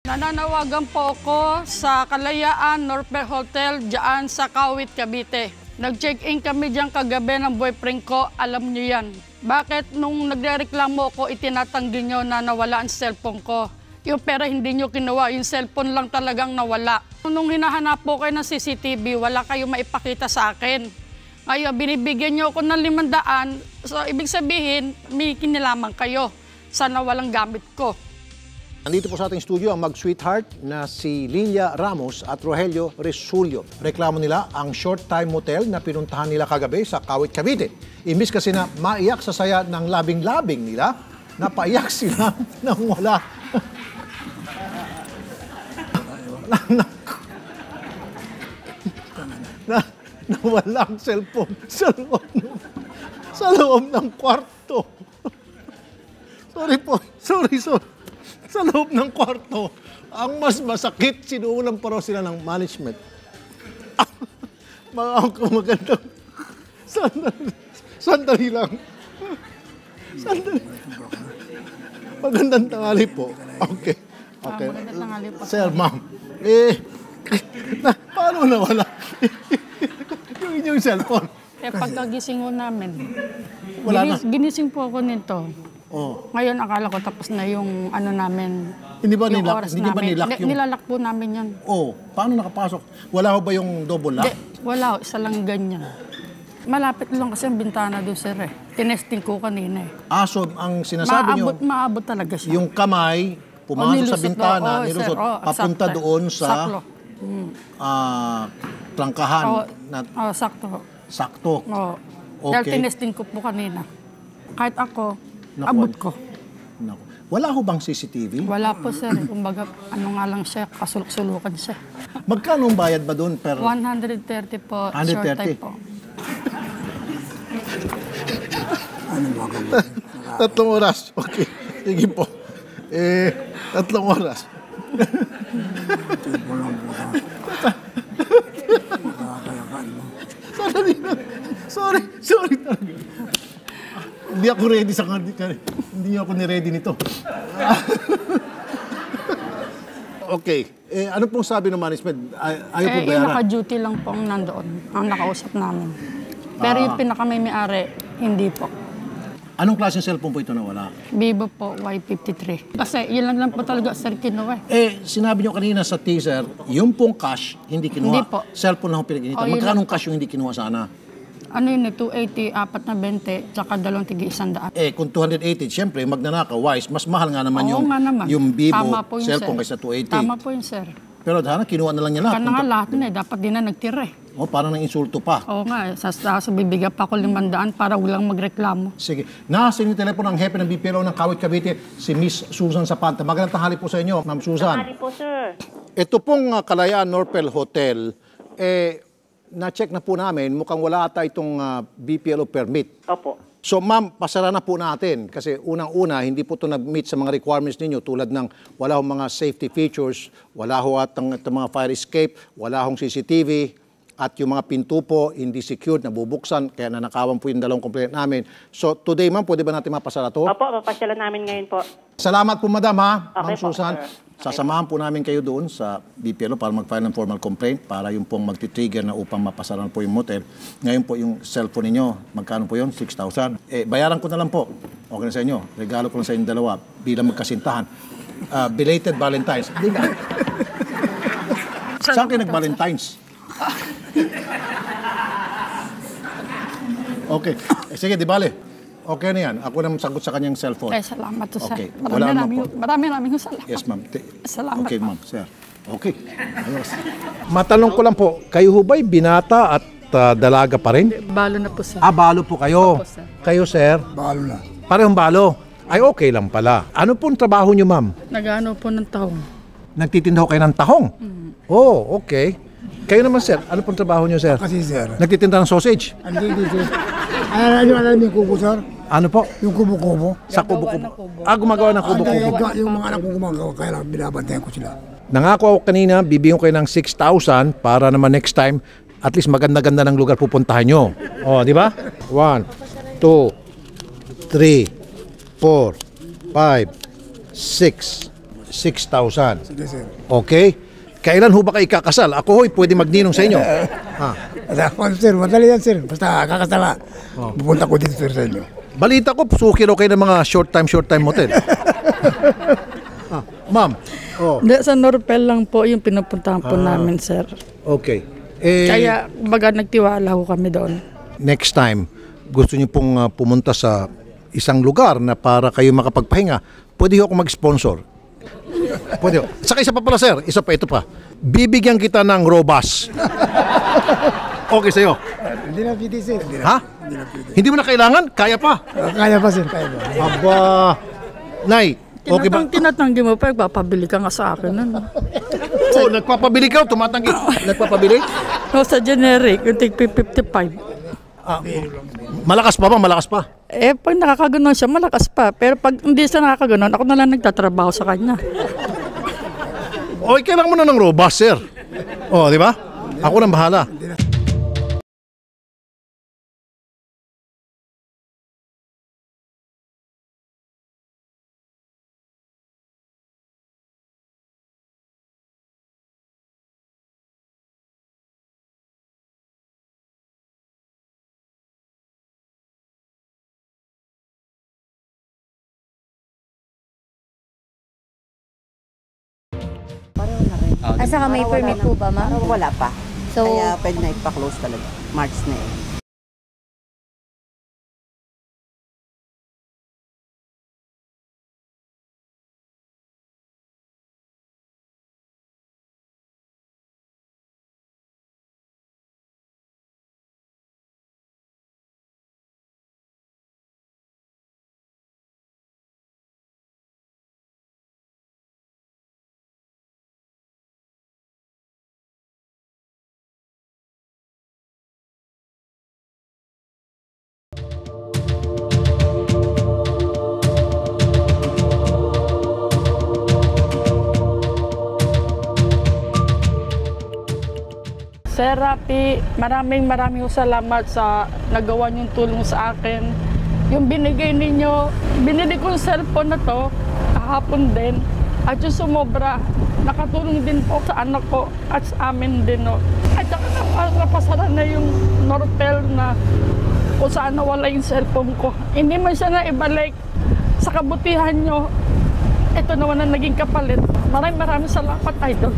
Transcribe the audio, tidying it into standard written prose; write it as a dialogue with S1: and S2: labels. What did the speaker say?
S1: Nananawagan po ako sa Kalayaan Northern Hotel dyan sa Kawit, Cavite. Nag-check-in kami dyan kagabi ng boyfriend ko, alam nyo yan. Bakit nung nagrereklamo ako, itinatanggi nyo na nawala ang cellphone ko? Yung pera hindi nyo kinuha, yung cellphone lang talagang nawala. Nung hinahanap po kayo ng CCTV, wala kayo maipakita sa akin. Ngayon, binibigyan nyo ako ng 500, so ibig sabihin, may kinilaman kayo sa nawalang gamit ko.
S2: Nandito po sa ating studio ang mag-sweetheart na si Lilia Ramos at Rogelio Resulio. Reklamo nila ang short-time motel na pinuntahan nila kagabi sa Kawit, Cavite. Imbis kasi na maiyak sa saya ng labing-labing nila, napaiyak sila nang wala. na walang cellphone sa loob ng kwarto. Sorry po, sorry. Sa loob ng kwarto, ang mas masakit, sinuulan pa raw sila ng management. Magandang, sandali lang. Sandali. Magandang tanghali po. Okay.
S1: Magandang tanghali po.
S2: Sir, ma'am. Paano nawala? yung inyong cellphone.
S1: Pagkagising ko namin,
S2: wala na.
S1: Ginising po ako nito.
S2: Oh.
S1: Ngayon, akala ko tapos na yung ano namin.
S2: Hindi ba
S1: yung
S2: nilak?
S1: oras
S2: Hindi ba
S1: namin.
S2: nilak yung...
S1: Nilalak po namin yun.
S2: Oh, paano nakapasok? Wala ho ba yung double lock?
S1: Wala, isa lang ganyan. Malapit lang kasi ang bintana doon, sir eh. Tinesting ko kanina eh.
S2: So ang sinasabi nyo...
S1: Maabot talaga siya.
S2: Yung kamay, pumasok sa bintana, nilusot, papunta doon sa... trangkahan.
S1: Sakto.
S2: Sakto.
S1: Okay. Dahil tinesting ko po kanina. Kahit ako, abot ko.
S2: Wala ho bang CCTV?
S1: Wala po, sir. Kumbaga, ano nga lang siya, kasulok-sulukan siya.
S2: Magkano ang bayad ba doon?
S1: 130 po,
S2: 130?
S1: short time po.
S2: 3 oras. Okay. Sige po. 3 oras. Sorry talaga. Hindi ako ready sa kanila. Hindi ako ni-ready nito. Okay. Ano pong sabi ng management? Ayaw po bayaran?
S1: Naka-duty lang po ang nandoon. Ang nakausap namin. Pero yung pinaka-may-ari, hindi po.
S2: Anong klaseng cellphone po ito na wala?
S1: Vivo po, Y53. Kasi yun lang po talaga, sir, kinuha.
S2: Sinabi nyo kanina sa teaser, yung pong cash, hindi kinuha.
S1: Hindi po.
S2: Cellphone lang ang pinag-inita. Magkano cash yung hindi kinuha sana?
S1: Ano yun, 280, 4 na 20, tsaka 2 tigi 100.
S2: Kung 280, siyempre, magnanakaw, wise, mas mahal nga naman
S1: yung
S2: Vivo cellphone kaysa 280.
S1: Tama po yun, sir.
S2: Pero sana, kinuha na lang niya lahat.
S1: Kana nga lahat na dapat din na nagtira eh.
S2: Parang nang insulto pa.
S1: Oo nga, bibigyan pa ako 500 para walang magreklamo.
S2: Sige. Nasa yung telepono ng hepe ng BPLO ng Kawit, Cavite, si Miss Susan Zapanta. Magandang tanghali po sa inyo, Ma'am Susan.
S3: Tanghali po, sir.
S2: Ito pong Kalayaan Northern Hotel, na-check na po namin, mukhang wala ata itong BPLO permit.
S3: Opo.
S2: So ma'am, pasara na po natin kasi unang-una, hindi po ito nag-meet sa mga requirements ninyo tulad ng wala hong mga safety features, wala ho at mga fire escape, wala hong CCTV, at yung mga pinto po hindi secured, nabubuksan, kaya nanakawan po yung 2 complaint namin. So today ma'am, pwede ba natin mapasara to?
S3: Opo, papasyalan namin ngayon po.
S2: Salamat po madam ha,
S3: Okay
S2: Ma'am Susan.
S3: po, sir.
S2: Sasamahan po namin kayo doon sa BPLO para mag-file ng formal complaint para yung pong magti-trigger na upang mapasaran po yung motel. Ngayon po yung cellphone ninyo, magkano po yun? 6,000. Bayaran ko na lang po. Okay na sa inyo. Regalo ko lang sa inyong dalawa bilang magkasintahan. Belated Valentine's. Hindi nga. Saan kayo nag-Valentine's? Okay. Sige, di bale. Okay na yan. Ako na sagot sa kanyang cellphone.
S1: Salamat to, sir.
S2: Okay.
S1: Maraming salamat.
S2: Yes, ma'am.
S1: Salamat.
S2: Okay, ma'am. Sir. Okay. Ayos. Matanong ko lang po, kayo ho ba'y binata at dalaga pa rin?
S1: Balo na po, sir.
S2: Balo po kayo.
S1: Opo, sir.
S2: Kayo, sir?
S4: Balo na.
S2: Parehong balo. Ay, okay lang pala. Ano pong trabaho nyo, ma'am?
S1: Nag-ano po ng tahong.
S2: Nagtitinda ho kayo ng tahong? Oh, okay. Kayo naman, sir. Ano pong trabaho nyo, sir?
S4: Kasi sir,
S2: Nagtitinda ng sausage?
S4: hindi dito. Alam yung kubo, sir?
S2: Ano po?
S4: Yung kubo-kubo.
S2: Sa kubo-kubo. Gumagawa ng kubo-kubo.
S4: Yung mga anak ko gumagawa, kaya lang binabantayan ko sila.
S2: Nangako ako kanina, bibigyan ko kayo ng 6,000 para naman next time, at least maganda-ganda ng lugar pupuntahan nyo. O, di ba? 1, 2, 3, 4, 5, 6, 6,000.
S4: Sige, sir.
S2: Okay? Kailan ho ba kayo ikakasal? Ako ho'y pwede magninong sa inyo. Ha?
S4: Sir, madali yan, sir. Basta kakasala. Pupunta ko dito, sir, sa inyo.
S2: Balita ko, suki raw kayo ng mga short time motel. Ma'am. Oh,
S1: Hindi, sa Norpel lang po yung pinupuntahan po namin, sir.
S2: okay.
S1: Kaya, baga nagtiwala ho kami doon.
S2: Next time, gusto niyo pong pumunta sa isang lugar na para kayo makapagpahinga, pwede ho ako mag-sponsor. Pwede ho. Saka isa pa pala, sir. Isa pa, ito pa. Bibigyan kita ng robas. Okay sa'yo.
S4: Hindi na pwede, sir.
S2: Ha? Hindi mo na kailangan? Kaya pa.
S4: Kaya pa, sir. Kaya pa.
S2: Aba. Nay, okay ba?
S1: Tinatanggi mo pa, papabili ka nga sa akin. Ano?
S2: Oh, nagpapabili ka? Tumatanggi. Nagpapabili?
S1: No, sa generic, yung tig 55.
S2: Malakas pa ba? Malakas pa?
S1: Eh, pag nakakaganon siya, malakas pa. Pero pag hindi siya nakakaganon, ako na lang nagtatrabaho sa kanya.
S2: Okay, kailangan mo na ng robas, sir. Oh, di ba? Ako nang bahala.
S3: At saka may permit po ba, ma'am?
S5: Wala pa.
S3: So,
S5: Kaya pwede na ipa-close talaga. March na eh.
S1: Sir Rapi, maraming salamat sa nagawa niyong tulong sa akin. Yung binigay ninyo, binili ko yung cellphone na to, kahapon din. At yung sumobra, nakatulong din po sa anak ko at sa amin din. No. At saka napasara na yung Norpel na kung saan nawala yung cellphone ko. Hindi man siya na ibalik sa kabutihan nyo. Ito naman ang naging kapalit. Maraming salamat, Idol.